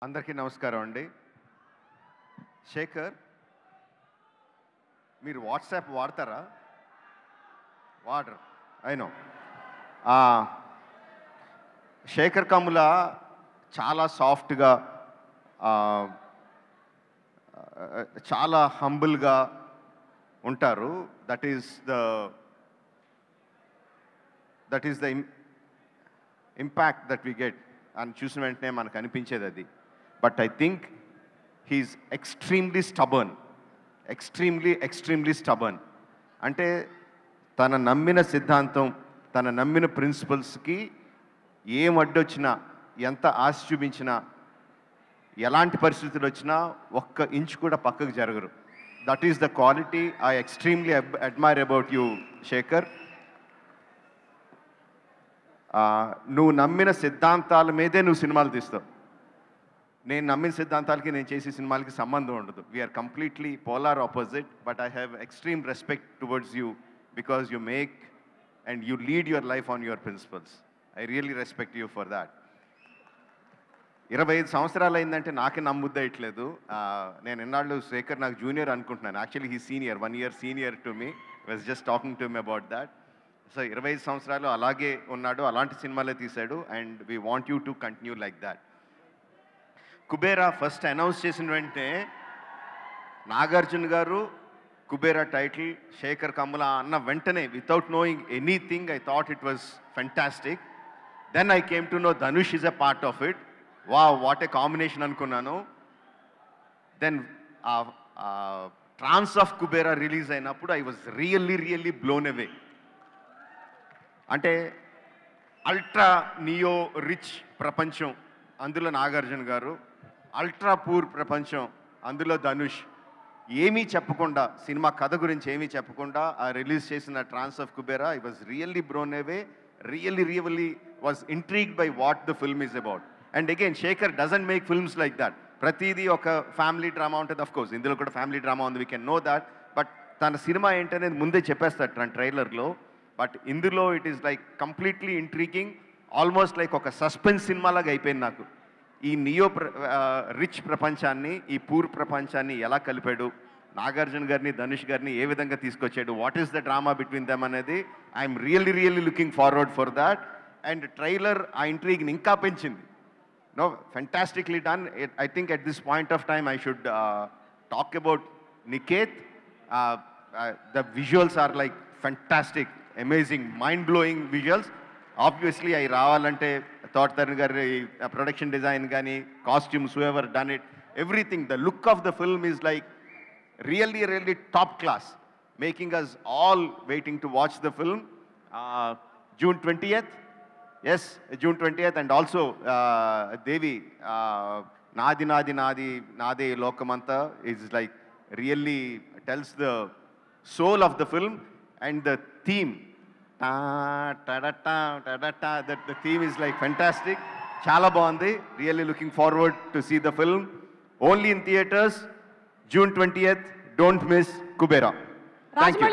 అందరికీ నమస్కారం అండి. శేఖర్, మీరు వాట్సాప్ వాడతారా? వాడరు, అయినో. శేఖర్ కమ్ముల చాలా సాఫ్ట్గా, చాలా హంబుల్గా ఉంటారు. That is the impact that we get అని చూసిన వెంటనే మనకు అనిపించేది అది. But I think he is extremely stubborn. అంటే తన నమ్మిన సిద్ధాంతం, తన నమ్మిన ప్రిన్సిపల్స్కి ఏం అడ్డొచ్చినా, ఎంత ఆశ చూపించినా, ఎలాంటి పరిస్థితులు వచ్చినా ఒక్క ఇంచు కూడా పక్కకు జరగరు. That is the quality I extremely admire about you Shekhar. నువ్వు నమ్మిన సిద్ధాంతాల మీదే నువ్వు సినిమాలు తీస్తావు. నేను నమ్మిన సిద్ధాంతాలకి, నేను చేసే సినిమాలకి సంబంధం ఉండదు. We are completely polar opposite. But I have extreme respect towards you because you make and you lead your life on your principles. I really respect you for that. 25 సంవత్సరాలు అయిందంటే నాకే నమ్ముద్దయట్లేదు. నేను ఎన్నాళ్ళు శేఖర్ నాకు జూనియర్ అనుకుంటున్నాను. Actually he senior, 1 year senior to me. Was just talking to me about that. So 25 సంవత్సరాలు అలాగే ఉన్నాడు, అలాంటి సినిమాలే తీశాడు. And we want you to continue like that. Kubera first announce చేసిన వెంటనే నాగార్జున గారు కుబేరా టైటిల్ శేఖర్ కమ్ముల అన్న వెంటనే, without knowing anything, I thought it was fantastic. Then I came to know Dhanush is a part of it. What a combination అనుకున్నాను. Then trance of Kubera release అయినప్పుడు I was really blown away. అంటే ultra neo rich ప్రపంచం, అందులో నాగార్జున గారు. Ultra poor ప్రపంచం, అందులో ధనుష్. ఏమీ చెప్పకుండా, సినిమా కథ గురించి ఏమీ చెప్పకుండా రిలీజ్ చేసిన trance of Kubera, I was really blown away. Really was intrigued by what the film is about. And again Sekhar doesn't make films like that. ప్రతిదీ ఒక ఫ్యామిలీ డ్రామా ఉంటుంది. అఫ్ కోర్స్ ఇందులో కూడా ఫ్యామిలీ డ్రామా ఉంది, we can know that. But తన సినిమా ఏంటనేది ముందే చెప్పేస్తాడు తన ట్రైలర్లో. బట్ ఇందులో it is like completely intriguing, almost like ఒక సస్పెన్స్ సినిమాలాగా అయిపోయింది నాకు. ఈ నియో రిచ్ ప్రపంచాన్ని, ఈ పూర్ ప్రపంచాన్ని ఎలా కలిపాడు, నాగార్జున గారిని ధనుష్ గారిని ఏ విధంగా తీసుకొచ్చాడు, what is the drama between them అనేది I'm really looking forward for that. And trailer ఆ ఇంట్రీగ్ని ఇంకా పెంచింది. No, fantastically done. I think at this point of time I should talk about Niket. The visuals are like fantastic, amazing, mind-blowing visuals. Obviously, I ravalante Thought Tarun gari production design gani, costumes, whoever done it, everything. The look of the film is like really top class, making us all waiting to watch the film. June 20th. Yes, June 20th. And also Devi, Nadi Nade Lokamanta is like really tells the soul of the film. And the theme, that the theme is like fantastic. Chala baagundi. Really looking forward to see the film. Only in theaters, June 20th. Don't miss Kubera. Thank you.